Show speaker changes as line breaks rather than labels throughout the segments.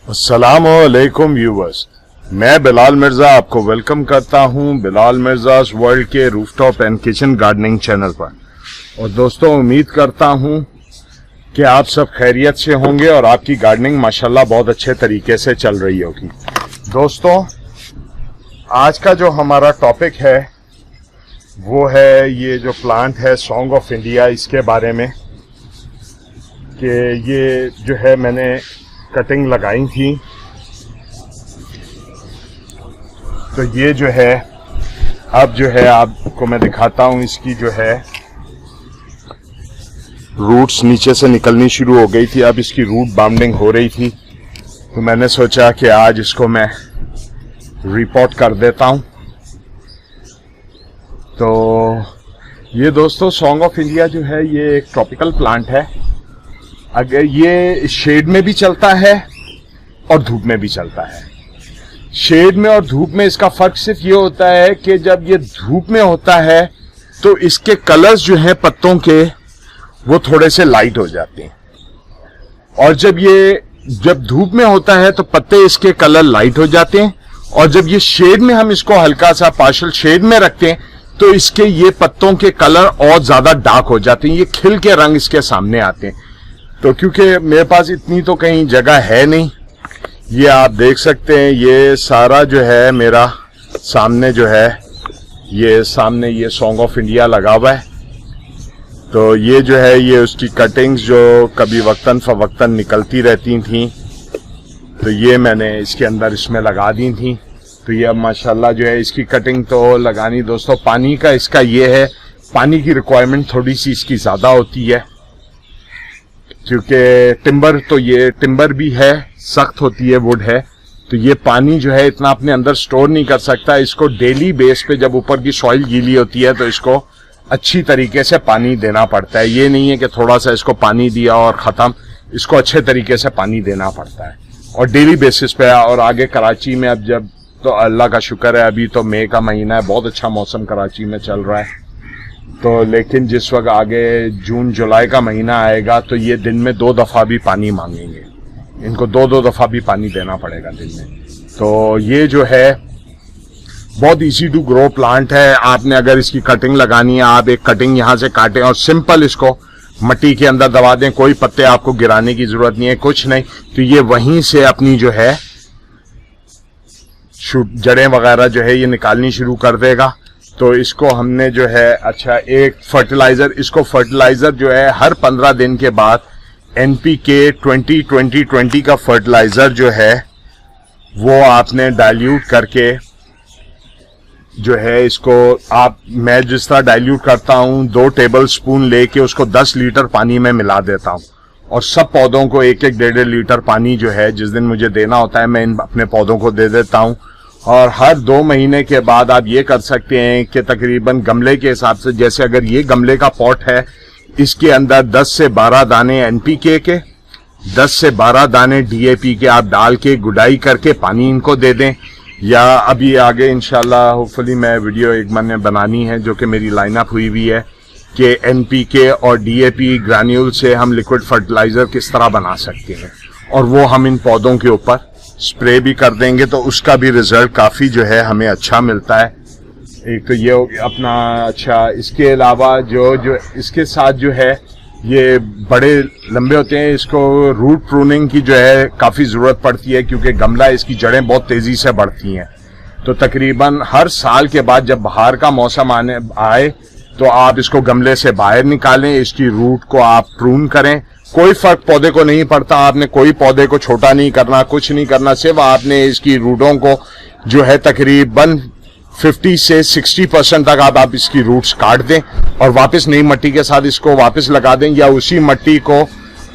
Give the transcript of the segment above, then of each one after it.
अस्सलामुअलैकुम व्यूवर्स, मैं बिलाल मिर्जा आपको वेलकम करता हूं बिलाल मिर्जास वर्ल्ड के rooftop and kitchen gardening channel पर। और दोस्तों, उम्मीद करता हूं कि आप सब खैरियत से होंगे और आपकी गार्डनिंग माशाल्लाह बहुत अच्छे तरीके से चल रही होगी। दोस्तों, आज का जो हमारा टॉपिक है वो है ये जो प्लांट है सॉन्ग ऑफ इंडिया, इसके बारे में कि ये जो है मैंने कटिंग लगाई थी। तो ये जो है अब जो है आपको मैं दिखाता हूं, इसकी जो है रूट्स नीचे से निकलनी शुरू हो गई थी। अब इसकी रूट बाउंडिंग हो रही थी, तो मैंने सोचा कि आज इसको मैं रिपोर्ट कर देता हूं। तो ये दोस्तों सॉन्ग ऑफ इंडिया जो है ये एक ट्रॉपिकल प्लांट है। अगर ये शेड में भी चलता है और धूप में भी चलता है। शेड में और धूप में इसका फर्क सिर्फ ये होता है कि जब ये धूप में होता है तो इसके कलर्स जो हैं पत्तों के वो थोड़े से लाइट हो जाते हैं, और जब धूप में होता है तो पत्ते इसके कलर लाइट हो जाते हैं, और जब ये शेड में हम इसको हल्का सा पार्शियल शेड में रखते हैं तो इसके ये पत्तों के कलर और ज्यादा डार्क हो जाते हैं, ये खिल के रंग इसके सामने आते हैं। तो क्योंकि मेरे पास इतनी तो कहीं जगह है नहीं, ये आप देख सकते हैं ये सारा जो है मेरा सामने जो है ये सामने ये सॉन्ग ऑफ इंडिया लगा हुआ है। तो ये जो है ये उसकी कटिंग्स जो कभी वक्तन फवक्तन निकलती रहती थी, तो ये मैंने इसके अंदर इसमें लगा दी थी। तो ये अब माशाल्लाह जो है इसकी कटिंग तो लगानी। दोस्तों, पानी का इसका ये है, पानी की रिक्वायरमेंट थोड़ी सी इसकी ज्यादा होती है, क्योंकि टिम्बर भी है, सख्त होती है, वुड है, तो ये पानी जो है इतना अपने अंदर स्टोर नहीं कर सकता। इसको डेली बेस पे जब ऊपर की सॉइल गीली होती है तो इसको अच्छी तरीके से पानी देना पड़ता है। ये नहीं है कि थोड़ा सा इसको पानी दिया और खत्म, इसको अच्छे तरीके से पानी देना पड़ता है और डेली बेसिस पे। और आगे कराची में अब जब तो अल्लाह का शुक्र है अभी तो मई का महीना है, बहुत अच्छा मौसम कराची में चल रहा है। तो लेकिन जिस वक्त आगे जून जुलाई का महीना आएगा तो ये दिन में 2 दफा भी पानी मांगेंगे, इनको 2 दफा भी पानी देना पड़ेगा दिन में। तो ये जो है बहुत इजी टू ग्रो प्लांट है। आपने अगर इसकी कटिंग लगानी है, आप एक कटिंग यहाँ से काटें और सिंपल इसको मट्टी के अंदर दबा दें, कोई पत्ते आपको गिराने की जरूरत नहीं है, कुछ नहीं। तो ये वहीं से अपनी जो है जड़ें वगैरह जो है ये निकालनी शुरू कर देगा। तो इसको हमने जो है अच्छा एक फर्टिलाइजर जो है हर 15 दिन के बाद NPK 20-20-20 का फर्टिलाइजर जो है वो आपने डाइल्यूट करके जो है इसको मैं जिस तरह डाइल्यूट करता हूं 2 टेबल स्पून लेके उसको 10 लीटर पानी में मिला देता हूं, और सब पौधों को 1-1 लीटर पानी जो है जिस दिन मुझे देना होता है मैं अपने पौधों को दे देता हूं। और हर 2 महीने के बाद आप ये कर सकते हैं कि तकरीबन गमले के हिसाब से, जैसे अगर ये गमले का पॉट है, इसके अंदर 10 से 12 दाने NPK के, 10 से 12 दाने DAP के आप डाल के गुडाई करके पानी इनको दे दें। या अभी आगे इंशाल्लाह होपफुली मैं वीडियो एक मैंने बनानी है जो कि मेरी लाइनअप हुई भी है कि NPK और DAP ग्रैन्यूल से हम लिक्विड फर्टिलाइजर किस तरह बना सकते हैं, और वो हम इन पौधों के ऊपर स्प्रे भी कर देंगे, तो उसका भी रिजल्ट काफी जो है हमें अच्छा मिलता है। एक तो ये हो गया अपना। अच्छा, इसके अलावा जो इसके साथ जो है ये बड़े लंबे होते हैं, इसको रूट प्रूनिंग की जो है काफी जरूरत पड़ती है, क्योंकि गमला इसकी जड़ें बहुत तेजी से बढ़ती हैं। तो तकरीबन हर साल के बाद जब बाहर का मौसम आए तो आप इसको गमले से बाहर निकालें, इसकी रूट को आप प्रून करें। कोई फर्क पौधे को नहीं पड़ता, आपने कोई पौधे को छोटा नहीं करना, कुछ नहीं करना, सिर्फ आपने इसकी रूटों को जो है तकरीबन 50 से 60% तक आप इसकी रूट्स काट दें और वापस नई मिट्टी के साथ इसको वापस लगा दें, या उसी मिट्टी को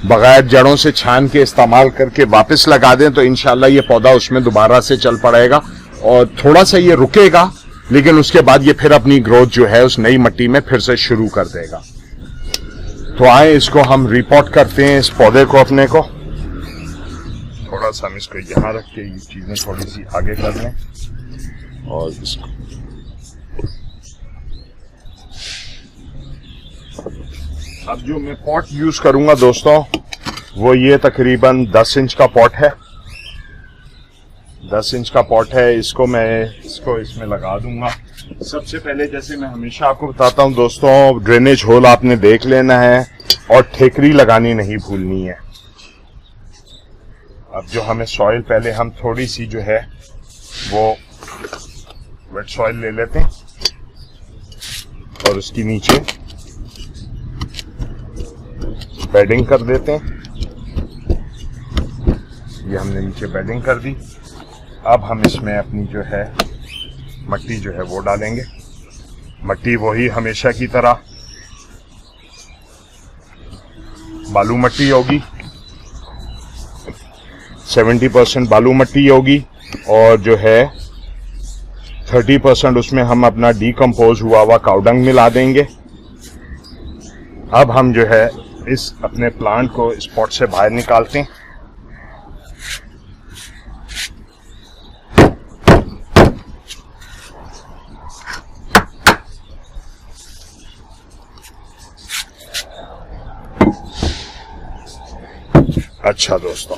बगैर जड़ों से छान के इस्तेमाल करके वापस लगा दें, तो इंशाल्लाह ये पौधा उसमें दोबारा से चल पड़ेगा और थोड़ा सा ये रुकेगा, लेकिन उसके बाद ये फिर अपनी ग्रोथ जो है उस नई मिट्टी में फिर से शुरू कर देगा। तो आए इसको हम रिपोर्ट करते हैं, इस पौधे को अपने को थोड़ा सा हम इसको यहाँ रख के ये चीजें थोड़ी सी आगे कर लें और इसको अब जो मैं पॉट यूज करूंगा दोस्तों वो ये तकरीबन 10 इंच का पॉट है। 10 इंच का पॉट है। इसको इसमें लगा दूंगा। सबसे पहले जैसे मैं हमेशा आपको बताता हूं दोस्तों, ड्रेनेज होल आपने देख लेना है और ठेकरी लगानी नहीं भूलनी है। अब जो हमें सॉइल, पहले हम थोड़ी सी जो है वो वेट सॉइल ले लेते हैं और उसकी नीचे बेडिंग कर देते हैं। ये हमने नीचे बेडिंग कर दी। अब हम इसमें अपनी जो है मिट्टी जो है वो डालेंगे। मिट्टी वही हमेशा की तरह बालू मिट्टी होगी, 70% बालू मिट्टी होगी और जो है 30% उसमें हम अपना डीकम्पोज हुआ हुआ काउडंग मिला देंगे। अब हम जो है इस अपने प्लांट को इस पॉट से बाहर निकालते हैं। अच्छा दोस्तों,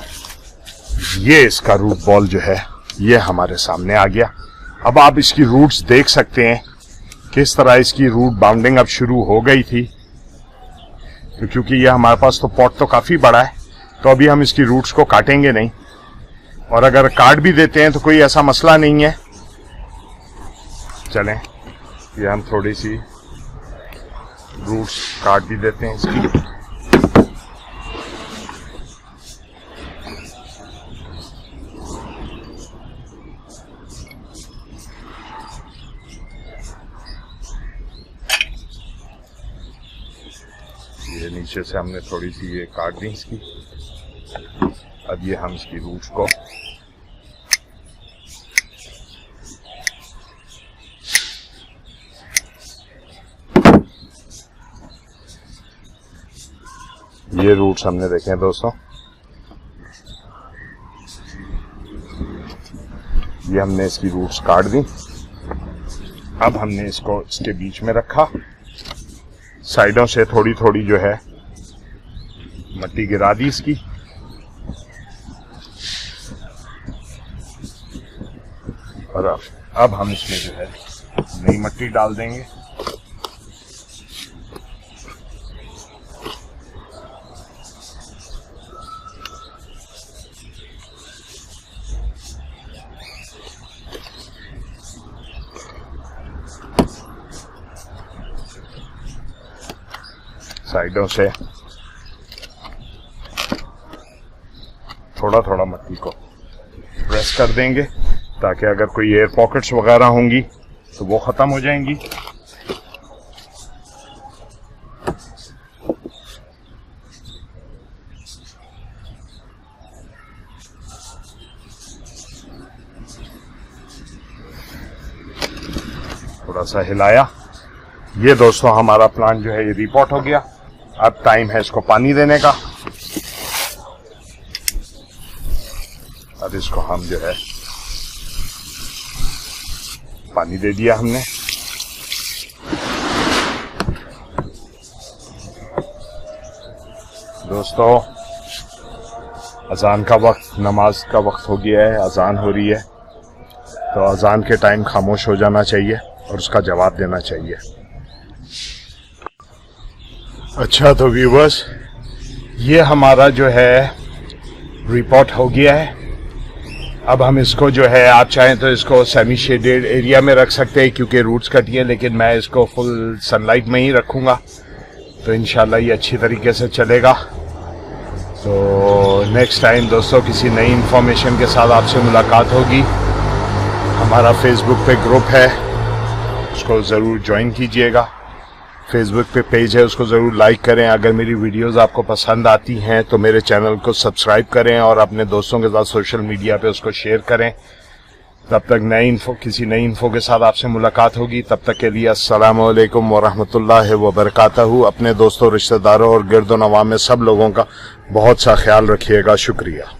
ये इसका रूट बॉल जो है ये हमारे सामने आ गया। अब आप इसकी रूट्स देख सकते हैं किस तरह इसकी रूट बाउंडिंग अब शुरू हो गई थी। तो क्योंकि ये हमारे पास तो पॉट तो काफी बड़ा है, तो अभी हम इसकी रूट्स को काटेंगे नहीं, और अगर काट भी देते हैं तो कोई ऐसा मसला नहीं है। चलें, ये हम थोड़ी सी रूट्स काट भी देते हैं इसकी। ये नीचे से हमने थोड़ी सी ये काट दी इसकी। अब ये हम इसकी रूट्स को ये रूट्स हमने देखे दोस्तों, ये हमने इसकी रूट्स काट दी। अब हमने इसको इसके बीच में रखा, साइडों से थोड़ी थोड़ी जो है मिट्टी गिरा दी इसकी। और अब हम इसमें जो है नई मिट्टी डाल देंगे। साइडों से थोड़ा थोड़ा मिट्टी को प्रेस कर देंगे ताकि अगर कोई एयर पॉकेट्स वगैरह होंगी तो वो खत्म हो जाएंगी। थोड़ा सा हिलाया। ये दोस्तों हमारा प्लांट जो है ये रिपोर्ट हो गया। अब टाइम है इसको पानी देने का। अब इसको हम जो है पानी दे दिया हमने। दोस्तों अजान का वक्त, नमाज का वक्त हो गया है, अजान हो रही है, तो अजान के टाइम खामोश हो जाना चाहिए और उसका जवाब देना चाहिए। अच्छा तो व्यूवर्स, ये हमारा जो है रिपोर्ट हो गया है। अब हम इसको जो है, आप चाहें तो इसको सेमी शेडेड एरिया में रख सकते हैं क्योंकि रूट्स कटी है, लेकिन मैं इसको फुल सनलाइट में ही रखूँगा तो इंशाल्लाह ये अच्छी तरीके से चलेगा। तो नेक्स्ट टाइम दोस्तों किसी नई इंफॉर्मेशन के साथ आपसे मुलाकात होगी। हमारा फेसबुक पे ग्रुप है, उसको ज़रूर ज्वाइन कीजिएगा। फेसबुक पे पेज है, उसको ज़रूर लाइक करें। अगर मेरी वीडियोस आपको पसंद आती हैं तो मेरे चैनल को सब्सक्राइब करें और अपने दोस्तों के साथ सोशल मीडिया पे उसको शेयर करें। तब तक किसी नई इन्फो के साथ आपसे मुलाकात होगी। तब तक के लिए अस्सलामु अलैकुम वरहमतुल्लाहि वबरकातहू। अपने दोस्तों, रिश्तेदारों और गिरदो नवाम में सब लोगों का बहुत सा ख्याल रखिएगा। शुक्रिया।